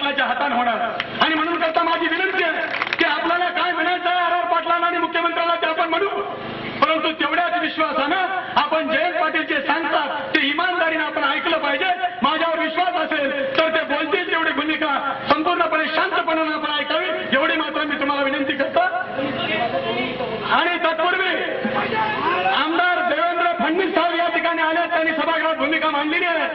पाटलाच्या हाताने होणार. आणि म्हणून करता माझी विनंती आहे की आपल्याला काय म्हणायचं आहे आर पाटलांना आणि मुख्यमंत्र्यांना ते आपण म्हणू, परंतु तेवढ्याच विश्वासानं आपण जयंत पाटील जे सांगतात ते इमानदारीने आपण ऐकलं पाहिजे. माझ्यावर विश्वास असेल तर ते बोलतील तेवढी भूमिका संपूर्णपणे शांतपणाने आपण ऐकावी, एवढी मात्र मी तुम्हाला विनंती करतो. आणि तत्पूर्वी आमदार देवेंद्र फडणवीस साहेब या ठिकाणी आले, त्यांनी सभागृहात भूमिका मांडलेली आहे.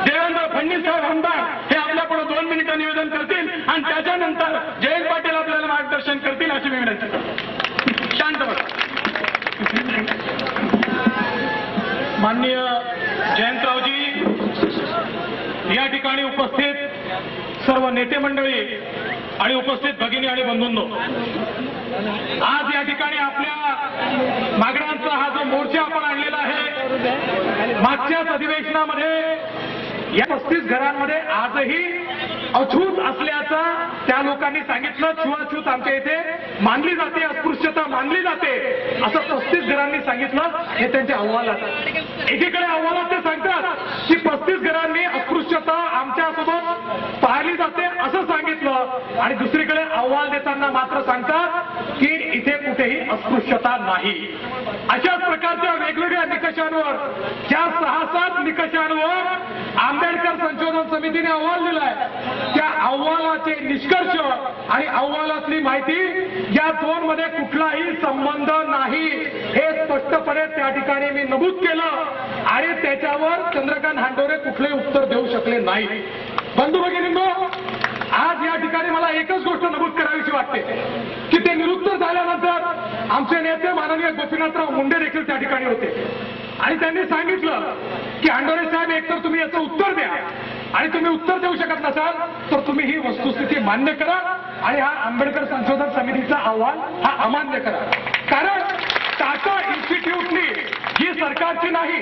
देवेंद्र फडणवीस साहेब आमदार हे आपल्या पुढे 2 मिनिटं निवेदन करतील आणि त्याच्यानंतर जयंत पाटील आपल्याला मार्गदर्शन करतील अशी मी विनंती करतो. शांत बसा. माननीय जयंतरावजी, या ठिकाणी उपस्थित सर्व नेते मंडळी आणि उपस्थित भगिनी आणि बंधूंनो, आज या ठिकाणी आपल्या मागण्यांचा हा जो मोर्चा आपण आणलेला आहे, मागच्याच अधिवेशनामध्ये या 35 घरांमध्ये आजही अछूत असल्याचा त्या लोकांनी सांगितलं. छुआछूत आमच्या इथे मानली जाते, अस्पृश्यता मानली जाते असं 35 घरांनी सांगितलं. हे त्यांच्या अहवालात, एकीकडे अहवालात ते सांगतात की 35 घरांनी अस्पृश्यता आमच्यासोबत पाहिली जाते असं सांगितलं, आणि दुसरीकडे अहवाल देताना मात्र सांगतात की इथे कुठेही अस्पृश्यता नाही. अशाच प्रकारच्या वेगवेगळ्या निकषांवर, ज्या 6-7 निकषांवर आंबेडकर संशोधन समितीने अहवाल दिलाय, त्या अहवालाचे निष्कर्ष आणि अहवालातली माहिती या 2 मध्ये कुठलाही संबंध नाही हे स्पष्टपणे त्या ठिकाणी मी नमूद केलं, आणि त्याच्यावर चंद्रकांत हांडोरे कुठलेही उत्तर देऊ शकले नाही. बंधू भगिनींनो, आज या ठिकाणी मला एकच गोष्ट नमूद करावीशी वाटते की ते निरुत्तर झाल्यानंतर आमचे नेते माननीय गोपीनाथराव मुंडे देखील त्या ठिकाणी होते, आणि त्यांनी सांगितलं की हांडोरे साहेब, एकतर तुम्ही याचं उत्तर द्या, आणि तुम्ही उत्तर देऊ शकत नसाल तर तुम्ही ही वस्तुस्थिती मान्य करा आणि हा आंबेडकर संशोधन समितीचा अहवाल हा अमान्य करा. कारण टाटा इन्स्टिट्यूटनी, ही सरकारची नाही,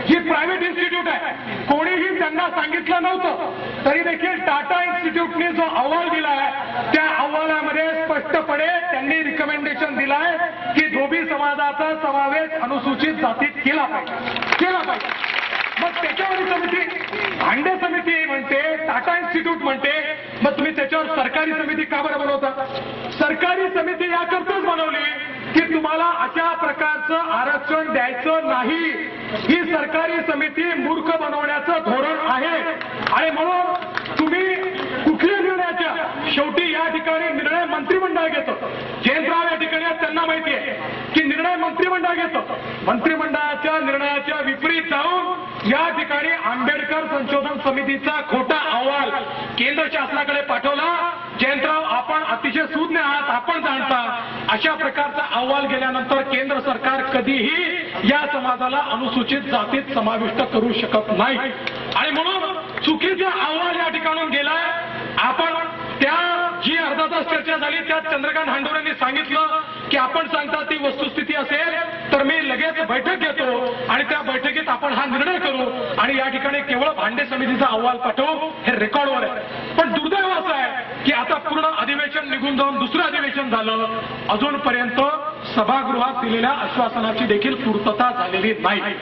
ही प्रायव्हेट इन्स्टिट्यूट आहे, कोणीही त्यांना सांगितलं नव्हतं, तरी देखील टाटा इन्स्टिट्यूटने जो अहवाल दिलाय त्या अहवालामध्ये स्पष्टपणे त्यांनी रिकमेंडेशन दिलाय की धोबी समाजाचा समावेश अनुसूचित जातीत केला पाहिजे. मग त्याच्यावर समिती, भांडे समिती म्हणते, टाटा इन्स्टिट्यूट म्हणते, मग तुम्ही त्याच्यावर सरकारी समिती का बरं बनवता? सरकारी समिती याकरताच बनवली की तुम्हाला अशा प्रकारचं आरक्षण द्यायचं नाही. ही सरकारी समिती मूर्ख बनवण्याचं धोरण आहे, आणि म्हणून तुम्ही कुठल्या निर्णयाच्या, शेवटी या ठिकाणी निर्णय मंत्रिमंडळ घेतं. जयंतराव या ठिकाणी त्यांना माहिती आहे की निर्णय मंत्रिमंडळ घेतं. मंत्रिमंडळाच्या निर्णयाच्या विपरीत जाऊन या ठिकाणी आंबेडकर संशोधन समितीचा खोटा अहवाल केंद्र शासनाकडे पाठवला. जयंतराव, आपण अतिशय सुज्ञ आहात, आपण जाणता अशा प्रकारचा अहवाल गेल्यानंतर केंद्र सरकार कधीही या समाजाला अनुसूचित जातीत समाविष्ट करू शकत नाही, आणि म्हणून चुकीचा अहवाल या ठिकाणून गेलाय. आपण त्या जी अर्धा तास चर्चा झाली त्यात चंद्रकांत हांडोरेंनी सांगितलं की आपण सांगता ती वस्तुस्थिती असेल तर मी लगेच बैठक घेतो आणि त्या बैठकीत आपण हा निर्णय करू, आणि या ठिकाणी केवळ भांडे समितीचा अहवाल पाठवू, हे रेकॉर्डवर आहे. पण दुर्दैव असं आहे की आता पूर्ण अधिवेशन निघून जाऊन दुसरं अधिवेशन झालं, अजूनपर्यंत सभागृहात दिलेल्या आश्वासनाची देखील पूर्तता झालेली नाही.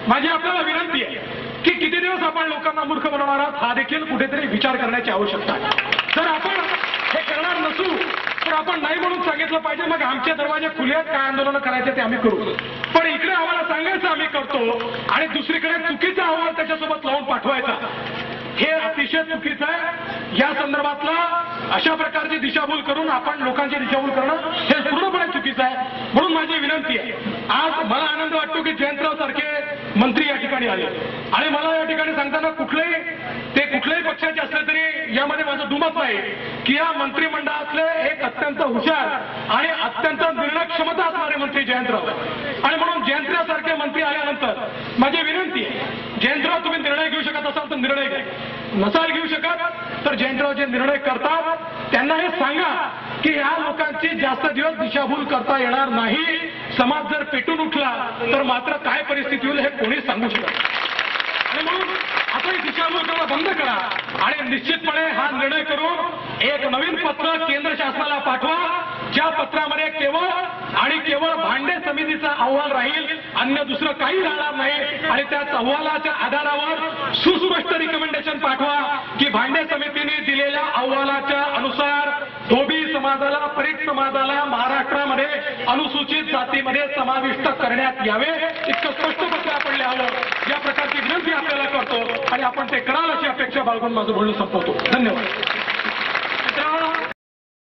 माझी आपल्याला विनंती आहे की किती दिवस आपण लोकांना मूर्ख बनवणार आहात, हा देखील कुठेतरी विचार करण्याची आवश्यकता आहे. जर आपण हे करणार नसू तर आपण नाही म्हणून सांगितलं पाहिजे, मग आमचे दरवाजे खुले आहेत, काय आंदोलन करायचे ते आम्ही करू. पण इकडे आम्हाला सांगायचं आम्ही करतो आणि दुसरीकडे चुकीचा अहवाल त्याच्यासोबत लावून पाठवायचा, हे अतिशय चुकीचं आहे. या संदर्भातला अशा प्रकारची दिशाभूल करून आपण लोकांची दिशाभूल करणं हे पूर्णपणे चुकीचं आहे. म्हणून माझी विनंती आहे, आज मला आनंद वाटतो की जयंतराव सारखे मंत्री या ठिकाणी आले, आणि मला या ठिकाणी सांगताना कुठल्याही पक्षाचे असले तरी यामध्ये माझं दुमत नाही की या मंत्रिमंडळातले एक अत्यंत हुशार आणि अत्यंत निर्णय क्षमता असणारे मंत्री जयंतराव, आणि म्हणून जयंतराव सारखे मंत्री आल्यानंतर माझी विनंती आहे, जयंतराव तुम्ही निर्णय घेऊ शकत असाल तर निर्णय घ्या, नसाल घेऊ शकत तर जयंतराव जे निर्णय करतात त्यांना हे सांगा की या लोकांची जास्त दिवस दिशाभूल करता येणार नाही. समाज जर पेटून उठला तर मात्र काय परिस्थिती होईल हे कोणी सांगू शकत नाही. आणि म्हणून आपण दिशाभूल करणं बंद करा आणि निश्चितपणे हा निर्णय करून एक नवीन पत्र केंद्र शासनाला पाठवा, ज्या पत्रामध्ये केवळ भांडे समितीचा अहवाल राहील, अन्य दुसरं काही राहणार नाही, आणि त्या अहवालाच्या आधारावर सुस्पष्ट रिकमेंडेशन पाठवा की की भांडे समितीने दिलेल्या अहवालाच्या अनुसार धोबी समाजाला, परीट समाजाला महाराष्ट्रामध्ये अनुसूचित जातीमध्ये समाविष्ट करण्यात यावे, इतकं स्पष्ट पत्र आपण लिहावं या प्रकारची विनंती आपल्याला करतो आणि आपण ते कराल अशी अपेक्षा बाळगून माझं बोलणं संपवतो. धन्यवाद.